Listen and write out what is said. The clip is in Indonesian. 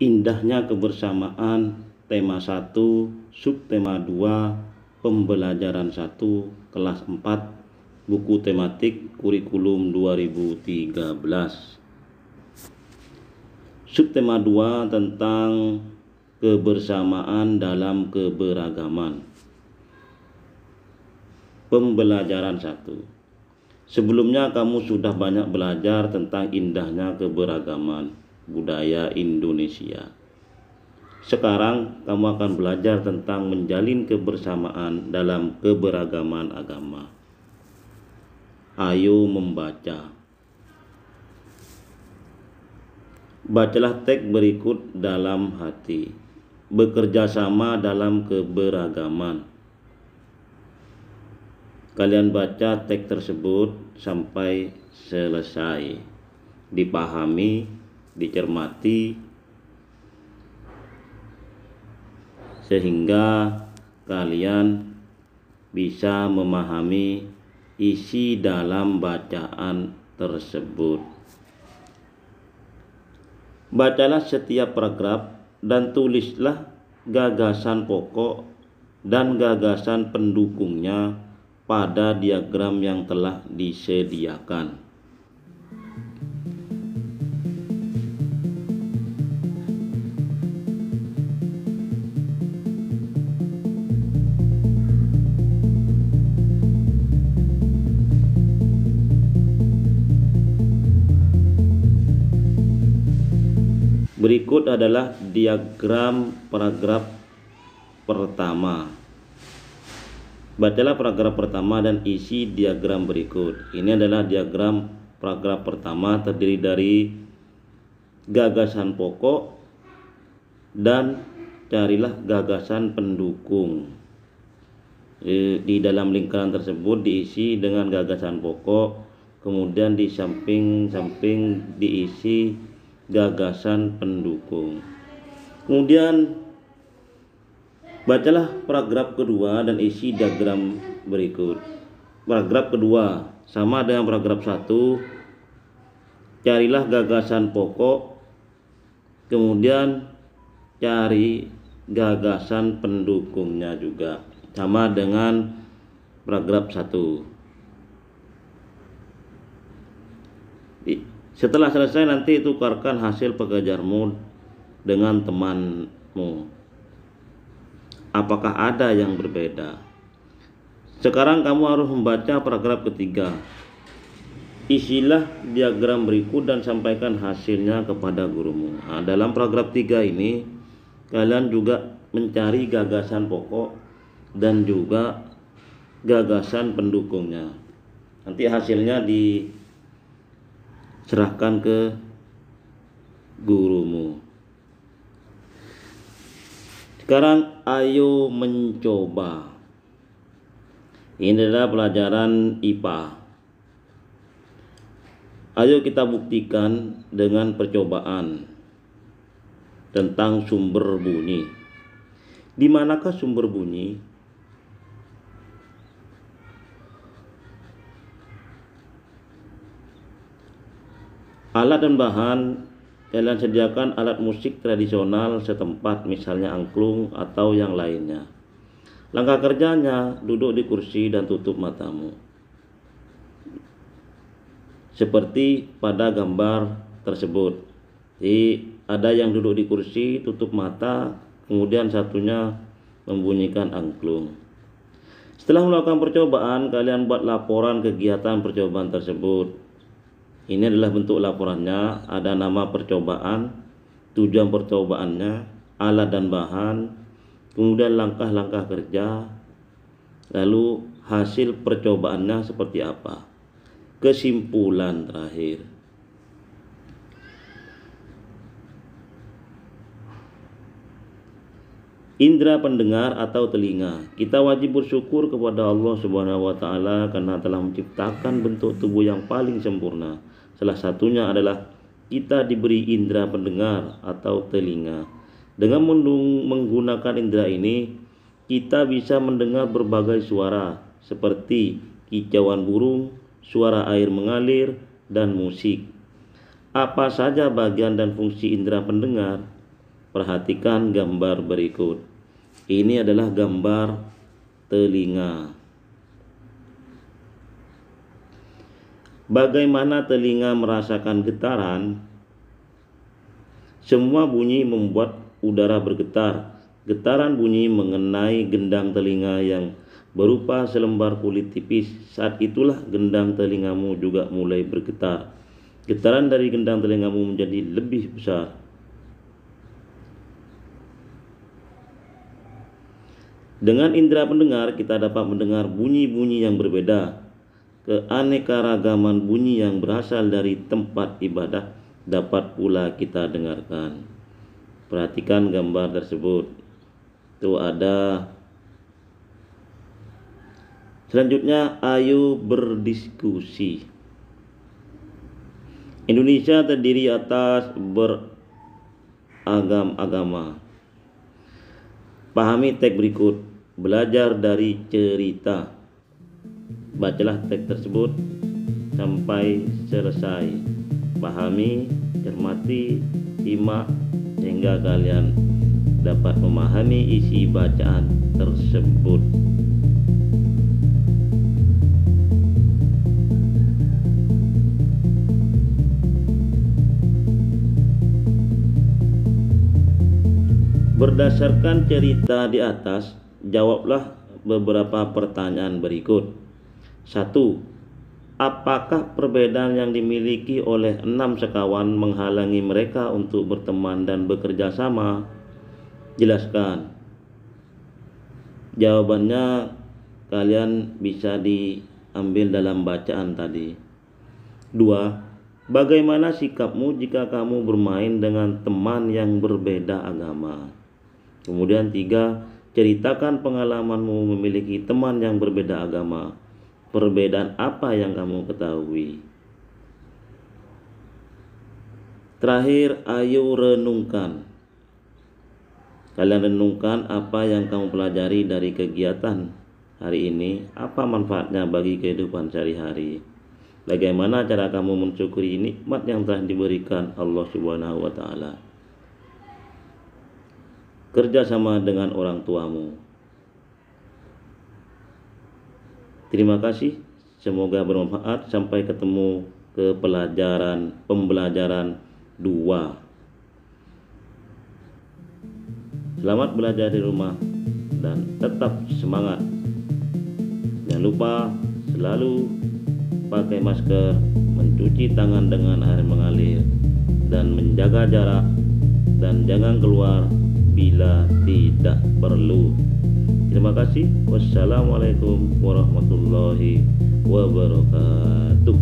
Indahnya kebersamaan, tema 1, subtema 2, pembelajaran 1, kelas 4, buku tematik kurikulum 2013. Subtema 2 tentang kebersamaan dalam keberagaman. Pembelajaran 1. Sebelumnya kamu sudah banyak belajar tentang indahnya keberagaman budaya Indonesia. Sekarang kamu akan belajar tentang menjalin kebersamaan dalam keberagaman agama. Ayo membaca. Bacalah teks berikut dalam hati. Bekerja sama dalam keberagaman. Kalian baca teks tersebut sampai selesai. Dipahami, dicermati, sehingga kalian bisa memahami isi dalam bacaan tersebut. Bacalah setiap paragraf dan tulislah gagasan pokok dan gagasan pendukungnya pada diagram yang telah disediakan. Berikut adalah diagram paragraf pertama. Bacalah paragraf pertama dan isi diagram berikut. Ini adalah diagram paragraf pertama, terdiri dari gagasan pokok dan carilah gagasan pendukung. Di dalam lingkaran tersebut diisi dengan gagasan pokok, kemudian di samping-samping diisi gagasan pendukung. Kemudian bacalah paragraf kedua dan isi diagram berikut. Paragraf kedua sama dengan paragraf 1. Carilah gagasan pokok, kemudian cari gagasan pendukungnya juga. Sama dengan paragraf 1. Setelah selesai nanti tukarkan hasil pekerjaanmu dengan temanmu. Apakah ada yang berbeda? Sekarang kamu harus membaca paragraf ketiga. Isilah diagram berikut dan sampaikan hasilnya kepada gurumu. Nah, dalam paragraf 3 ini kalian juga mencari gagasan pokok dan juga gagasan pendukungnya. Nanti hasilnya diserahkan ke gurumu. Sekarang ayo mencoba. Ini adalah pelajaran IPA. Ayo kita buktikan dengan percobaan tentang sumber bunyi. Di manakah sumber bunyi? Alat dan bahan. Kalian sediakan alat musik tradisional setempat, misalnya angklung atau yang lainnya. Langkah kerjanya, duduk di kursi dan tutup matamu. Seperti pada gambar tersebut. Jadi ada yang duduk di kursi, tutup mata, kemudian satunya membunyikan angklung. Setelah melakukan percobaan, kalian buat laporan kegiatan percobaan tersebut. Ini adalah bentuk laporannya, ada nama percobaan, tujuan percobaannya, alat dan bahan, kemudian langkah-langkah kerja, lalu hasil percobaannya seperti apa, kesimpulan terakhir. Indra pendengar atau telinga. Kita wajib bersyukur kepada Allah Subhanahu wa taala karena telah menciptakan bentuk tubuh yang paling sempurna. Salah satunya adalah kita diberi indra pendengar atau telinga. Dengan menggunakan indra ini, kita bisa mendengar berbagai suara seperti kicauan burung, suara air mengalir, dan musik. Apa saja bagian dan fungsi indra pendengar? Perhatikan gambar berikut. Ini adalah gambar telinga. Bagaimana telinga merasakan getaran? Semua bunyi membuat udara bergetar. Getaran bunyi mengenai gendang telinga yang berupa selembar kulit tipis. Saat itulah gendang telingamu juga mulai bergetar. Getaran dari gendang telingamu menjadi lebih besar. Dengan indera pendengar kita dapat mendengar bunyi-bunyi yang berbeda. Keanekaragaman bunyi yang berasal dari tempat ibadah dapat pula kita dengarkan. Perhatikan gambar tersebut. Itu ada. Selanjutnya, ayo berdiskusi. Indonesia terdiri atas beragam-agama. Pahami teks berikut. Belajar dari cerita. Bacalah teks tersebut sampai selesai. Pahami, cermati, simak sehingga kalian dapat memahami isi bacaan tersebut. Berdasarkan cerita di atas, jawablah beberapa pertanyaan berikut. 1. Apakah perbedaan yang dimiliki oleh 6 sekawan menghalangi mereka untuk berteman dan bekerja sama? Jelaskan. Jawabannya kalian bisa diambil dalam bacaan tadi. 2. Bagaimana sikapmu jika kamu bermain dengan teman yang berbeda agama? Kemudian 3. Ceritakan pengalamanmu memiliki teman yang berbeda agama. Perbedaan apa yang kamu ketahui? Terakhir, ayo renungkan. Kalian renungkan apa yang kamu pelajari dari kegiatan hari ini. Apa manfaatnya bagi kehidupan sehari-hari? Bagaimana cara kamu mensyukuri nikmat yang telah diberikan Allah Subhanahu wa Ta'ala? Kerjasama dengan orang tuamu. Terima kasih, semoga bermanfaat. Sampai ketemu ke pembelajaran 2. Selamat belajar di rumah dan tetap semangat. Jangan lupa selalu pakai masker, mencuci tangan dengan air mengalir, dan menjaga jarak, dan jangan keluar bila tidak perlu. Terima kasih. Wassalamualaikum warahmatullahi wabarakatuh.